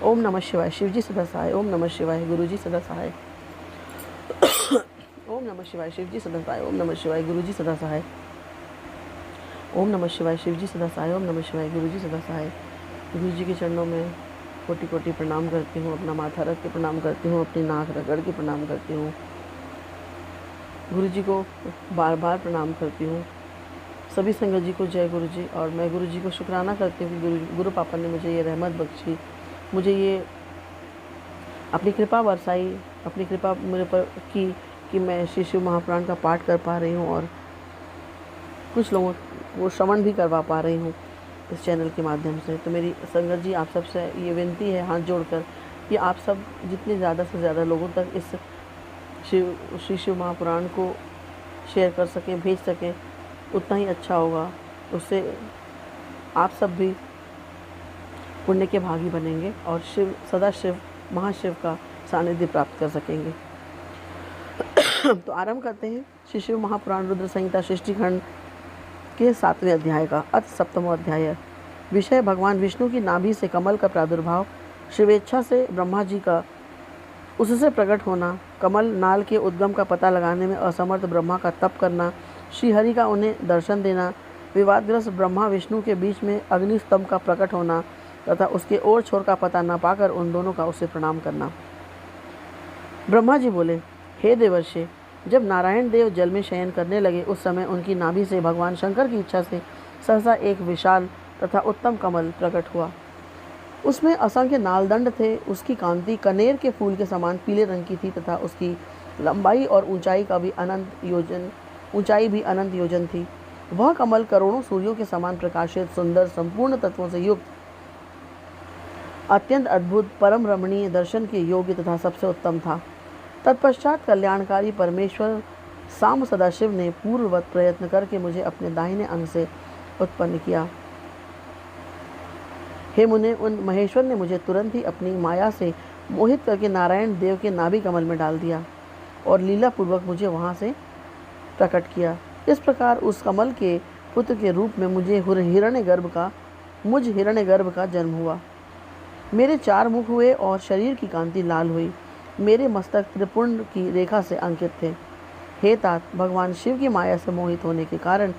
ओम नमः शिवाय। शिवजी सदा सहाय। ओम नमः शिवाय। गुरुजी सदा सहाय। ओम नमः शिवाय। शिवजी सदा सहाय। ओम नमः शिवाय। गुरुजी सदा सहाय। ओम नमः शिवाय। शिवजी सदा सहाय। ओम नमः शिवाय। गुरुजी सदा सहाय। गुरुजी के चरणों में कोटि कोटि प्रणाम करती हूँ। अपना माथा रख के प्रणाम करती हूँ। अपनी नाक रगड़ के प्रणाम करती हूँ। गुरुजी को बार बार प्रणाम करती हूँ। सभी संगत जी को जय गुरु जी। और मैं गुरु जी को शुक्राना करती हूँ कि गुरु पापा ने मुझे ये रहमत बख्शी, मुझे ये अपनी कृपा बरसाई, अपनी कृपा मेरे पर की कि मैं श्री शिव महापुराण का पाठ कर पा रही हूँ और कुछ लोगों को श्रवण भी करवा पा रही हूँ इस चैनल के माध्यम से। तो मेरी संगत जी आप सबसे ये विनती है हाथ जोड़कर कि आप सब जितने ज़्यादा से ज़्यादा लोगों तक इस श्री शिव महापुराण को शेयर कर सकें, भेज सकें, उतना ही अच्छा होगा। उससे आप सब भी पुण्य के भागी बनेंगे और शिव सदाशिव महाशिव का सानिध्य प्राप्त कर सकेंगे। तो आरंभ करते हैं श्री शिव महापुराण रुद्र संहिता सृष्टि खंड के 7वें अध्याय का। अथ सप्तमो अध्याय। विषय भगवान विष्णु की नाभि से कमल का प्रादुर्भाव, शिवेच्छा से ब्रह्मा जी का उससे प्रकट होना, कमल नाल के उद्गम का पता लगाने में असमर्थ ब्रह्मा का तप करना, श्रीहरि का उन्हें दर्शन देना, विवादग्रस्त ब्रह्मा विष्णु के बीच में अग्निस्तंभ का प्रकट होना तथा उसके ओर छोर का पता न पाकर उन दोनों का उसे प्रणाम करना। ब्रह्मा जी बोले, हे देवर्षि, जब नारायण देव जल में शयन करने लगे उस समय उनकी नाभि से भगवान शंकर की इच्छा से सहसा एक विशाल तथा उत्तम कमल प्रकट हुआ। उसमें असंख्य नालदंड थे। उसकी कांति कनेर के फूल के समान पीले रंग की थी तथा उसकी लंबाई और ऊंचाई भी अनंत योजन थी। वह कमल करोड़ों सूर्यों के समान प्रकाशित, सुंदर, संपूर्ण तत्वों से युक्त, अत्यंत अद्भुत, परम रमणीय, दर्शन के योग्य तथा सबसे उत्तम था। तत्पश्चात कल्याणकारी परमेश्वर साम सदाशिव ने पूर्ववत प्रयत्न करके मुझे अपने दाहिने अंग से उत्पन्न किया। हे मुने, उन महेश्वर ने मुझे तुरंत ही अपनी माया से मोहित करके नारायण देव के नाभि कमल में डाल दिया और लीला पूर्वक मुझे वहां से प्रकट किया। इस प्रकार उस कमल के पुत्र के रूप में मुझ हिरण्यगर्भ का जन्म हुआ। मेरे 4 मुख हुए और शरीर की कांति लाल हुई। मेरे मस्तक त्रिपुंड की रेखा से अंकित थे। हे तात, भगवान शिव की माया से मोहित होने के कारण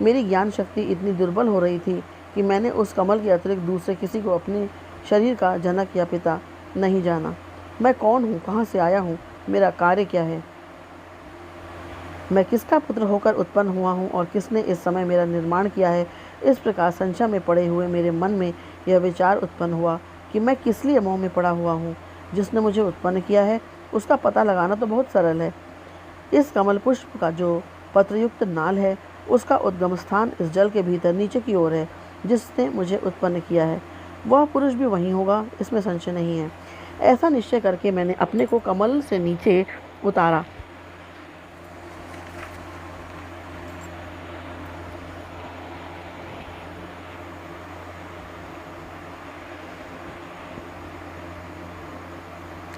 मेरी ज्ञान शक्ति इतनी दुर्बल हो रही थी कि मैंने उस कमल के अतिरिक्त दूसरे किसी को अपने शरीर का जनक या पिता नहीं जाना। मैं कौन हूँ, कहाँ से आया हूँ, मेरा कार्य क्या है, मैं किसका पुत्र होकर उत्पन्न हुआ हूँ और किसने इस समय मेरा निर्माण किया है। इस प्रकार संशय में पड़े हुए मेरे मन में यह विचार उत्पन्न हुआ कि मैं किस लिए मोह में पड़ा हुआ हूँ। जिसने मुझे उत्पन्न किया है उसका पता लगाना तो बहुत सरल है। इस कमल पुष्प का जो पत्रयुक्त नाल है उसका उद्गम स्थान इस जल के भीतर नीचे की ओर है। जिसने मुझे उत्पन्न किया है वह पुरुष भी वहीं होगा, इसमें संशय नहीं है। ऐसा निश्चय करके मैंने अपने को कमल से नीचे उतारा।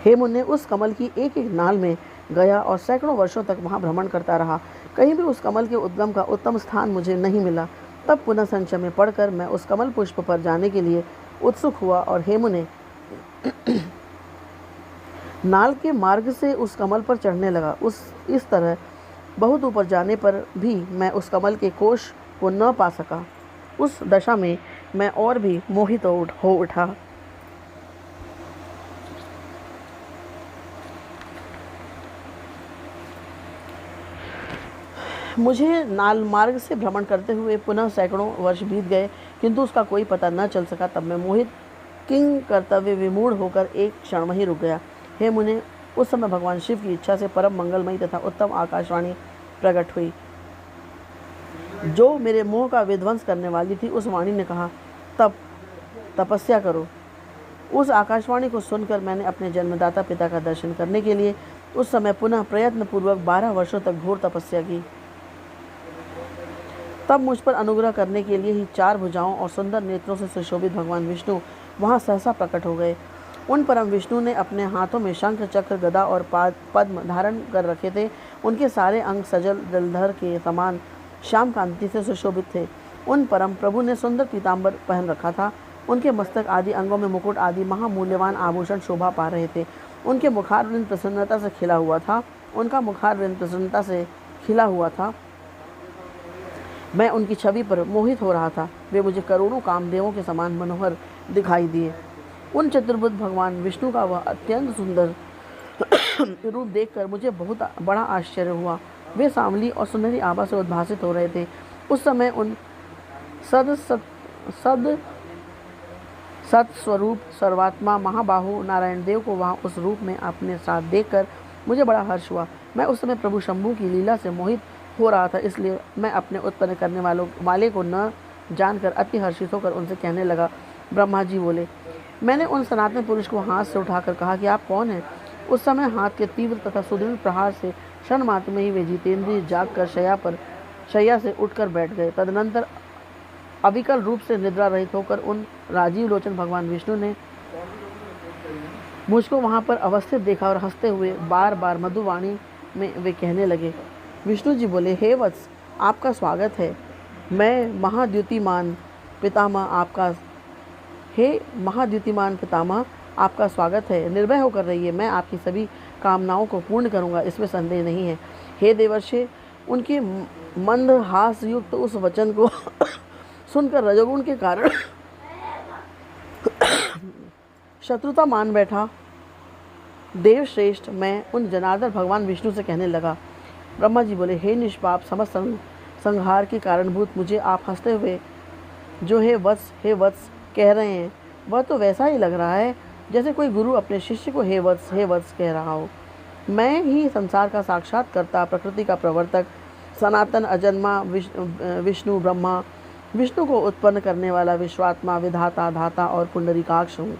हे मुन्ने, उस कमल की एक एक नाल में गया और सैकड़ों वर्षों तक वहां भ्रमण करता रहा। कहीं भी उस कमल के उद्गम का उत्तम स्थान मुझे नहीं मिला। तब पुनः संशय में पड़कर मैं उस कमल पुष्प पर जाने के लिए उत्सुक हुआ और हे मुने, नाल के मार्ग से उस कमल पर चढ़ने लगा। इस तरह बहुत ऊपर जाने पर भी मैं उस कमल के कोश को न पा सका। उस दशा में मैं और भी मोहित हो उठा। मुझे नाल मार्ग से भ्रमण करते हुए पुनः सैकड़ों वर्ष बीत गए, किंतु उसका कोई पता न चल सका। तब मैं मोहित किंग कर्तव्य विमूढ़ होकर एक क्षण वहीं रुक गया। हे मुने, उस समय भगवान शिव की इच्छा से परम मंगलमयी तथा उत्तम आकाशवाणी प्रकट हुई, जो मेरे मोह का विध्वंस करने वाली थी। उस वाणी ने कहा, तब तपस्या करो। उस आकाशवाणी को सुनकर मैंने अपने जन्मदाता पिता का दर्शन करने के लिए उस समय पुनः प्रयत्न पूर्वक 12 वर्षों तक घोर तपस्या की। तब मुझ पर अनुग्रह करने के लिए ही 4 भुजाओं और सुंदर नेत्रों से सुशोभित भगवान विष्णु वहां सहसा प्रकट हो गए। उन परम विष्णु ने अपने हाथों में शंख, चक्र, गदा और पद्म धारण कर रखे थे। उनके सारे अंग सजल जलधर के समान श्याम कांति से सुशोभित थे। उन परम प्रभु ने सुंदर पीताम्बर पहन रखा था। उनके मस्तक आदि अंगों में मुकुट आदि महामूल्यवान आभूषण शोभा पा रहे थे। उनके मुखारविंद प्रसन्नता से खिला हुआ था। उनका मुखारविंद प्रसन्नता से खिला हुआ था। मैं उनकी छवि पर मोहित हो रहा था। वे मुझे करोड़ों कामदेवों के समान मनोहर दिखाई दिए। उन चतुर्भुज भगवान विष्णु का वह अत्यंत सुंदर रूप देखकर मुझे बहुत बड़ा आश्चर्य हुआ। वे सांवली और सुनहरी आभा से उद्भासित हो रहे थे। उस समय उन सत्स्वरूप सर्वात्मा महाबाहु नारायण देव को वहाँ उस रूप में अपने साथ देखकर मुझे बड़ा हर्ष हुआ। मैं उस समय प्रभु शंभू की लीला से मोहित हो रहा था, इसलिए मैं अपने उत्पन्न करने वाले को न जानकर अति हर्षित होकर उनसे कहने लगा। ब्रह्मा जी बोले, मैंने उन सनातन पुरुष को हाथ से उठाकर कहा कि आप कौन हैं? उस समय हाथ के तीव्र तथा सुदृढ़ प्रहार से क्षण मात्र में ही वे जितेंद्रिय जागकर शैया से उठकर बैठ गए। तदनंतर अविकल रूप से निद्रा रहित होकर उन राजीव लोचन भगवान विष्णु ने मुझको वहाँ पर अवस्थित देखा और हंसते हुए बार बार मधुवाणी में वे कहने लगे। विष्णु जी बोले, हे वत्स, आपका स्वागत है। मैं महाद्युतिमान पितामह आपका स्वागत है। निर्भय होकर रहिए, मैं आपकी सभी कामनाओं को पूर्ण करूंगा, इसमें संदेह नहीं है। हे देवर्षि, उनके मंद हास्ययुक्त उस वचन को सुनकर रजोगुण के कारण शत्रुता मान बैठा देवश्रेष्ठ मैं उन जनार्दन भगवान विष्णु से कहने लगा। ब्रह्मा जी बोले, हे निष्पाप समस्त संहार के कारणभूत मुझे आप हंसते हुए जो हे वत्स कह रहे हैं, वह तो वैसा ही लग रहा है जैसे कोई गुरु अपने शिष्य को हे वत्स कह रहा हो। मैं ही संसार का साक्षात कर्ता, प्रकृति का प्रवर्तक, सनातन अजन्मा विष्णु ब्रह्मा, विष्णु को उत्पन्न करने वाला विश्वात्मा, विधाता, धाता और पुंडरीकाक्ष हूँ।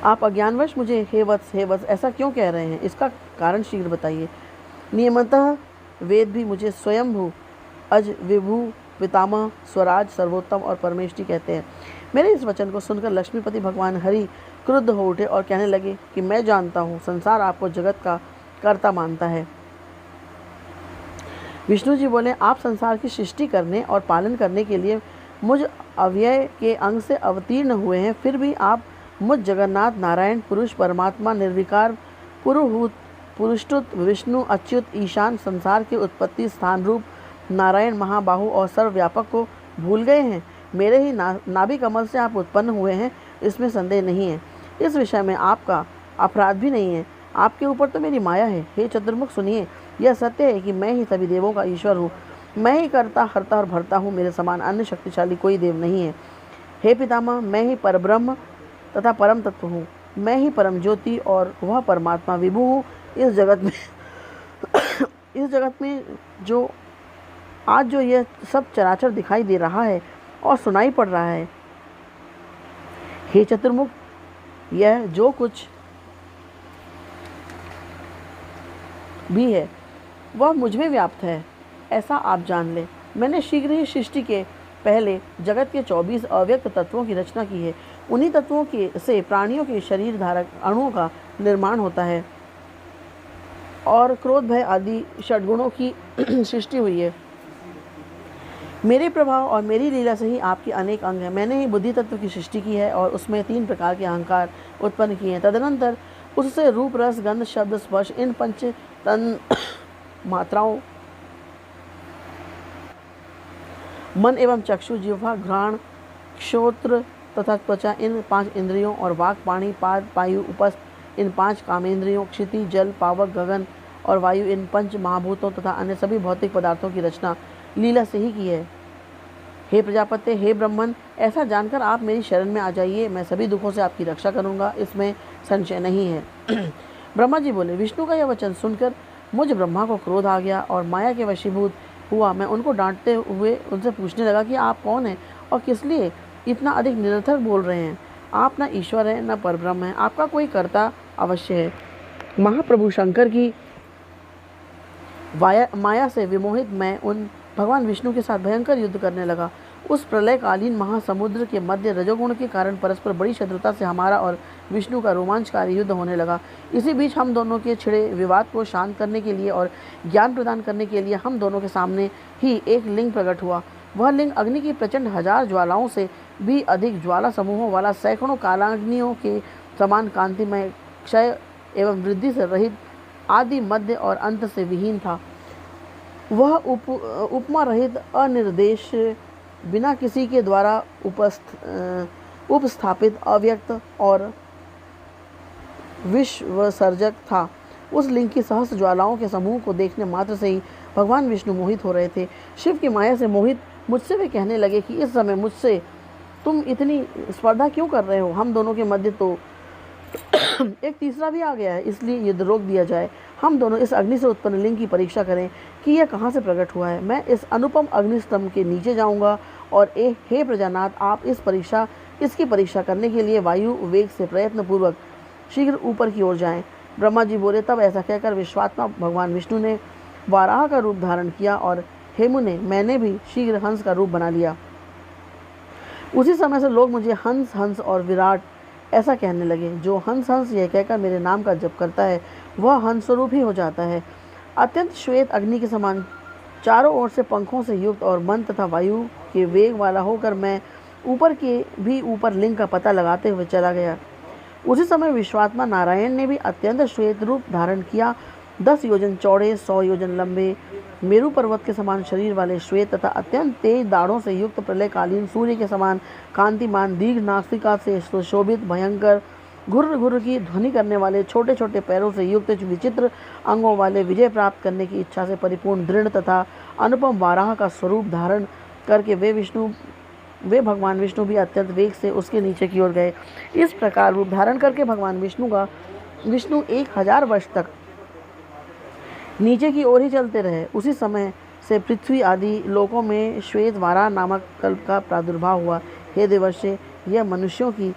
आप अज्ञानवश मुझे हे वत्स ऐसा क्यों कह रहे हैं? इसका कारण शीघ्र बताइए। नियमतः वेद भी मुझे स्वयंभू, अज, विभू, पितामह, स्वराज, सर्वोत्तम और परमेष्टि कहते हैं। मेरे इस वचन को सुनकर लक्ष्मीपति भगवान हरि क्रुद्ध हो उठे और कहने लगे कि मैं जानता हूँ संसार आपको जगत का कर्ता मानता है। विष्णु जी बोले, आप संसार की सृष्टि करने और पालन करने के लिए मुझ अव्यय के अंग से अवतीर्ण हुए हैं, फिर भी आप मुझ जगन्नाथ नारायण पुरुष परमात्मा निर्विकार पुरुहूत पुरुषुत विष्णु अच्युत ईशान संसार के उत्पत्ति स्थान रूप नारायण महाबाहु और सर्वव्यापक को भूल गए हैं। मेरे ही नाभि कमल से आप उत्पन्न हुए हैं, इसमें संदेह नहीं है। इस विषय में आपका अपराध भी नहीं है। आपके ऊपर तो मेरी माया है। हे चतुर्मुख, सुनिए, यह सत्य है कि मैं ही सभी देवों का ईश्वर हूँ। मैं ही करता, हरता और भरता हूँ। मेरे समान अन्य शक्तिशाली कोई देव नहीं है। हे पितामह, मैं ही परब्रह्म तथा परम तत्व हूँ। मैं ही परम ज्योति और वह परमात्मा विभु हूँ। इस जगत में जो आज जो यह सब चराचर दिखाई दे रहा है और सुनाई पड़ रहा है, हे चतुर्मुख, यह जो कुछ भी है वह मुझ में व्याप्त है, ऐसा आप जान ले। मैंने शीघ्र ही सृष्टि के पहले जगत के 24 अव्यक्त तत्वों की रचना की है। उन्हीं तत्वों के से प्राणियों के शरीर धारक अणुओं का निर्माण होता है और क्रोध, भय आदि षड्गुणों की सृष्टि हुई है। मेरे प्रभाव और मेरी लीला से ही आपके अनेक अंग हैं। मैंने ही बुद्धि तत्व की सृष्टि की है और उसमें 3 प्रकार के अहंकार उत्पन्न किए हैं। तदनंतर उससे रूप, रस, गंध, शब्द, स्पर्श, इन 5 तन मात्राओं मन एवं चक्षु, जिह्वा, घ्राण, श्रोत्र तथा त्वचा, इन 5 इंद्रियों और वाक, पाणी, पाद, पायु, उपस्थ, इन 5 कामेंद्रियों, क्षिति, जल, पावक, गगन और वायु, इन 5 महाभूतों तथा अन्य सभी भौतिक पदार्थों की रचना लीला से ही की है। हे प्रजापति, हे ब्रह्मन, ऐसा जानकर आप मेरी शरण में आ जाइए। मैं सभी दुखों से आपकी रक्षा करूंगा, इसमें संशय नहीं है। ब्रह्मा जी बोले, विष्णु का यह वचन सुनकर मुझ ब्रह्मा को क्रोध आ गया और माया के वशीभूत हुआ। मैं उनको डांटते हुए उनसे पूछने लगा कि आप कौन हैं और किस लिए इतना अधिक निरर्थक बोल रहे हैं। आप न ईश्वर हैं न परब्रह्म हैं, आपका कोई कर्ता अवश्य है। महाप्रभु शंकर की माया से विमोहित मैं उन भगवान विष्णु के साथ भयंकर युद्ध करने लगा। उस प्रलयकालीन महासमुद्र के मध्य रजोगुण के कारण परस्पर बड़ी शत्रुता से हमारा और विष्णु का रोमांचकारी युद्ध होने लगा। इसी बीच हम दोनों के छिड़े विवाद को शांत करने के लिए और ज्ञान प्रदान करने के लिए हम दोनों के सामने ही एक लिंग प्रकट हुआ। वह लिंग अग्नि की प्रचंड हजार ज्वालाओं से भी अधिक ज्वाला समूहों वाला, सैकड़ों कालाग्नियों के समान कांतिमय, क्षय एवं वृद्धि से रहित, आदि मध्य और अंत से विहीन था। वह उपमा रहित, अनिर्देश, बिना किसी के द्वारा उपस्थापित, अव्यक्त और विश्वसर्जक था। उस लिंग की सहस्त्र ज्वालाओं के समूह को देखने मात्र से ही भगवान विष्णु मोहित हो रहे थे। शिव की माया से मोहित मुझसे वे कहने लगे कि इस समय मुझसे तुम इतनी स्पर्धा क्यों कर रहे हो? हम दोनों के मध्य तो एक तीसरा भी आ गया है, इसलिए युद्ध रोक दिया जाए। हम दोनों इस अग्नि से उत्पन्न लिंग की परीक्षा करें कि यह कहाँ से प्रकट हुआ है। मैं इस अनुपम अग्निस्तंभ के नीचे जाऊंगा और हे प्रजानाथ, आप इसकी परीक्षा करने के लिए वायु वेग से प्रयत्नपूर्वक शीघ्र ऊपर की ओर जाएं। ब्रह्मा जी बोले। तब ऐसा कहकर विश्वात्मा भगवान विष्णु ने वाराह का रूप धारण किया और हेमु ने, मैंने भी शीघ्र हंस का रूप बना लिया। उसी समय से लोग मुझे हंस हंस और विराट ऐसा कहने लगे। जो हंस हंस यह कहकर मेरे नाम का जप करता है वह हंस स्वरूप ही हो जाता है। अत्यंत श्वेत अग्नि के समान, चारों ओर से पंखों से युक्त और मन तथा वायु के वेग वाला होकर मैं ऊपर के भी ऊपर लिंग का पता लगाते हुए चला गया। उसी समय विश्वात्मा नारायण ने भी अत्यंत श्वेत रूप धारण किया। 10 योजन चौड़े, 100 योजन लंबे, मेरु पर्वत के समान शरीर वाले, श्वेत तथा अत्यंत तेज दाढ़ों से युक्त, प्रलयकालीन सूर्य के समान कांतिमान, दीर्घ नासिका से सुशोभित, भयंकर, घुर्र घुर्र की ध्वनि करने वाले, छोटे छोटे पैरों से युक्त, विचित्र अंगों वाले, विजय प्राप्त करने की इच्छा से परिपूर्ण, दृढ़ तथा अनुपम वाराह का स्वरूप धारण करके वे भगवान विष्णु भी अत्यंत वेग से उसके नीचे की ओर गए। इस प्रकार रूप धारण करके भगवान विष्णु 1000 वर्ष तक नीचे की ओर ही चलते रहे। उसी समय से पृथ्वी आदि लोकों में श्वेत वाराह नामक कल्प का प्रादुर्भाव हुआ। हे देवर्षि, यह मनुष्यों की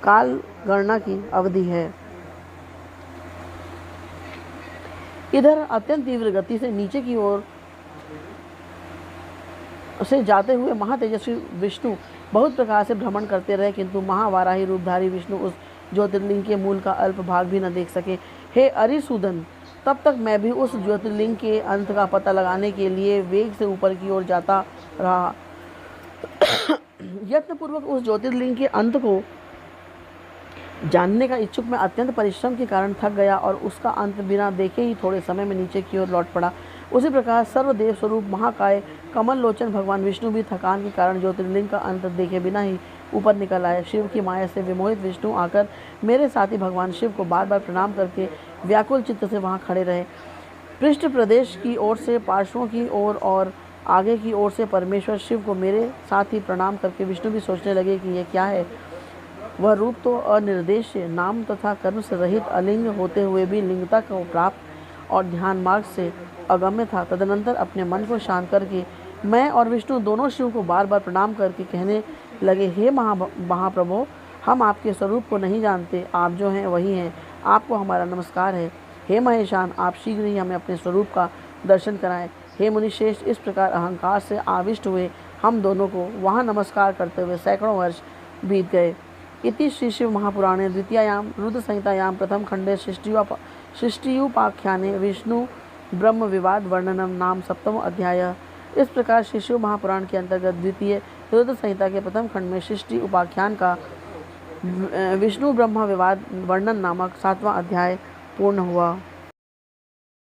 काल गणना की अवधि है। इधर अत्यंत तीव्र गति से नीचे की ओर से जाते हुए महातेजस्वी विष्णु बहुत प्रकार से भ्रमण करते रहे, किंतु महावाराही रूपधारी विष्णु उस ज्योतिर्लिंग के मूल का अल्प भाग भी न देख सके। हे अरिसूदन, तब तक मैं भी उस ज्योतिर्लिंग के अंत का पता लगाने के लिए वेग से ऊपर की ओर जाता रहा। यत्नपूर्वक उस ज्योतिर्लिंग के अंत को जानने का इच्छुक मैं अत्यंत परिश्रम के कारण थक गया और उसका अंत बिना देखे ही थोड़े समय में नीचे की ओर लौट पड़ा। उसी प्रकार सर्वदेव स्वरूप महाकाय कमल लोचन भगवान विष्णु भी थकान के कारण ज्योतिर्लिंग का अंत देखे बिना ही ऊपर निकल आए। शिव की माया से विमोहित विष्णु आकर मेरे साथी भगवान शिव को बार बार प्रणाम करके व्याकुल चित्त से वहाँ खड़े रहे। पृष्ठ प्रदेश की ओर से, पार्श्वों की ओर और आगे की ओर से परमेश्वर शिव को मेरे साथ ही प्रणाम करके विष्णु भी सोचने लगे कि यह क्या है। वह रूप तो अनिर्देश्य, नाम तथा कर्म से रहित, अलिंग होते हुए भी लिंगता को प्राप्त और ध्यान मार्ग से अगम्य था। तदनंतर अपने मन को शांत करके मैं और विष्णु दोनों शिव को बार बार प्रणाम करके कहने लगे, हे महाप्रभु, हम आपके स्वरूप को नहीं जानते, आप जो हैं वही हैं, आपको हमारा नमस्कार है। हे महेशान, आप शीघ्र ही हमें अपने स्वरूप का दर्शन कराएं। हे मुनिश्रेष्ठ, इस प्रकार अहंकार से आविष्ट हुए हम दोनों को वहाँ नमस्कार करते हुए सैकड़ों वर्ष बीत गए। इति श्री शिव महापुराणे द्वितीयायां रुद्र संहितायां प्रथम खंडे सृष्टियुपाख्याने विष्णु ब्रह्म विवाद वर्णनम नाम 7वां अध्याय। इस प्रकार श्री शिव महापुराण के अंतर्गत द्वितीय रुद्र संहिता के प्रथम खंड में सृष्टि उपाख्यान का विष्णु ब्रह्म विवाद वर्णन नामक 7वां अध्याय पूर्ण हुआ।